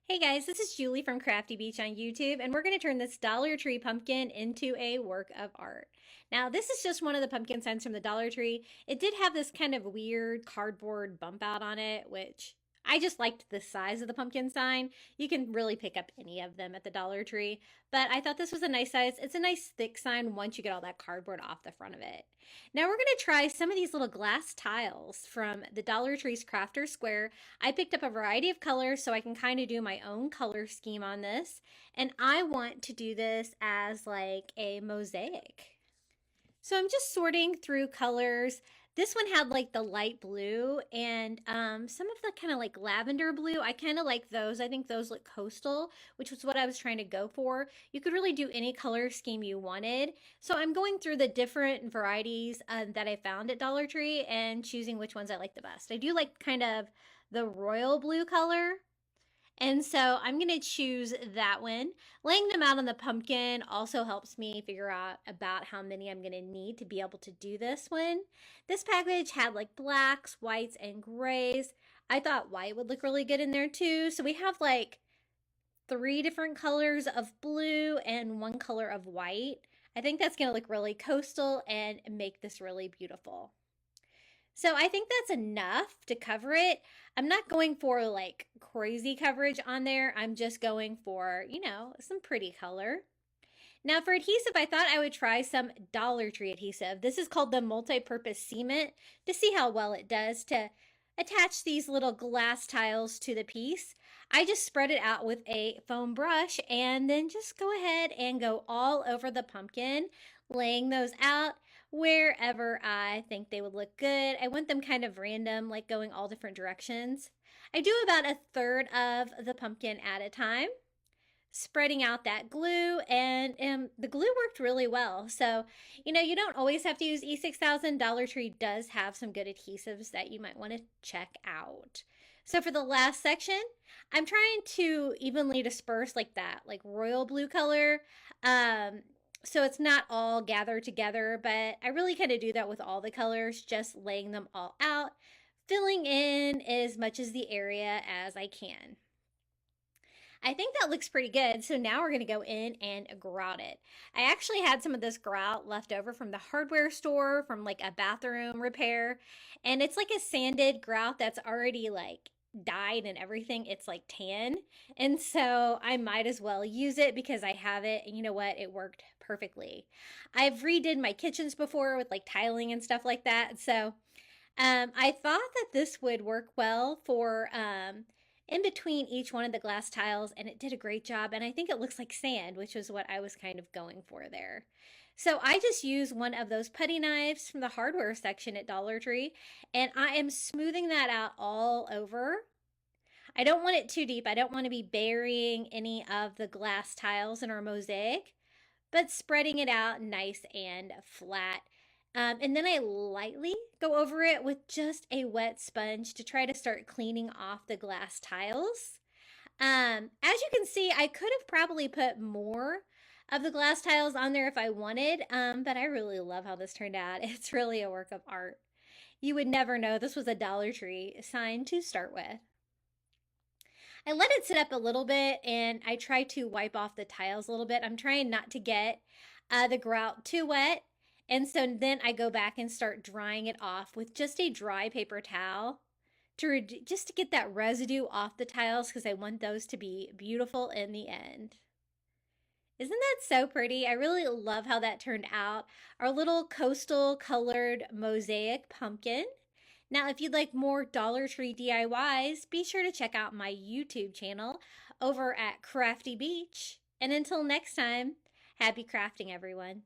Hey guys, this is Julie from Crafty Beach on YouTube, and we're going to turn this Dollar Tree pumpkin into a work of art. Now, this is just one of the pumpkin signs from the Dollar Tree. It did have this kind of weird cardboard bump out on it, which I just liked the size of the pumpkin sign. You can really pick up any of them at the Dollar Tree, but I thought this was a nice size. It's a nice thick sign once you get all that cardboard off the front of it. Now we're going to try some of these little glass tiles from the Dollar Tree's Crafter Square. I picked up a variety of colors so I can kind of do my own color scheme on this. And I want to do this as like a mosaic. So I'm just sorting through colors. This one had like the light blue and some of the kind of like lavender blue. I kind of like those. I think those look coastal, which was what I was trying to go for. You could really do any color scheme you wanted. So I'm going through the different varieties that I found at Dollar Tree and choosing which ones I like the best. I do like kind of the royal blue color. And so I'm going to choose that one. Laying them out on the pumpkin also helps me figure out about how many I'm going to need to be able to do this one. This package had like blacks, whites, and grays. I thought white would look really good in there too. So we have like 3 different colors of blue and 1 color of white. I think that's going to look really coastal and make this really beautiful. So I think that's enough to cover it. I'm not going for like crazy coverage on there. I'm just going for, some pretty color. Now for adhesive, I thought I would try some Dollar Tree adhesive. This is called the multi-purpose cement to see how well it does to attach these little glass tiles to the piece. I just spread it out with a foam brush and then just go ahead and go all over the pumpkin, laying those out wherever I think they would look good. I want them kind of random, like going all different directions. I do about 1/3 of the pumpkin at a time, spreading out that glue, and the glue worked really well. So, you don't always have to use E6000. Dollar Tree does have some good adhesives that you might want to check out. So for the last section, I'm trying to evenly disperse like that, like royal blue color. So it's not all gathered together, but I really kind of do that with all the colors, just laying them all out, filling in as much as the area as I can. I think that looks pretty good. So now we're going to go in and grout it. I actually had some of this grout left over from the hardware store from like a bathroom repair. And it's like a sanded grout that's already like dyed and everything. It's like tan. And so I might as well use it because I have it. And you know what? It worked perfectly. I've redid my kitchens before with like tiling and stuff like that. So I thought that this would work well for in between each one of the glass tiles, and it did a great job. And I think it looks like sand, which is what I was kind of going for there. So I just use one of those putty knives from the hardware section at Dollar Tree, and I am smoothing that out all over. I don't want it too deep. I don't want to be burying any of the glass tiles in our mosaic, but spreading it out nice and flat. And then I lightly go over it with just a wet sponge to try to start cleaning off the glass tiles. As you can see, I could have probably put more of the glass tiles on there if I wanted, but I really love how this turned out. It's really a work of art. You would never know this was a Dollar Tree sign to start with. I let it sit up a little bit and I try to wipe off the tiles a little bit. I'm trying not to get the grout too wet. And so then I go back and start drying it off with just a dry paper towel just to get that residue off the tiles because I want those to be beautiful in the end. Isn't that so pretty? I really love how that turned out. Our little coastal colored mosaic pumpkin. Now, if you'd like more Dollar Tree DIYs, be sure to check out my YouTube channel over at Crafty Beach. And until next time, happy crafting, everyone.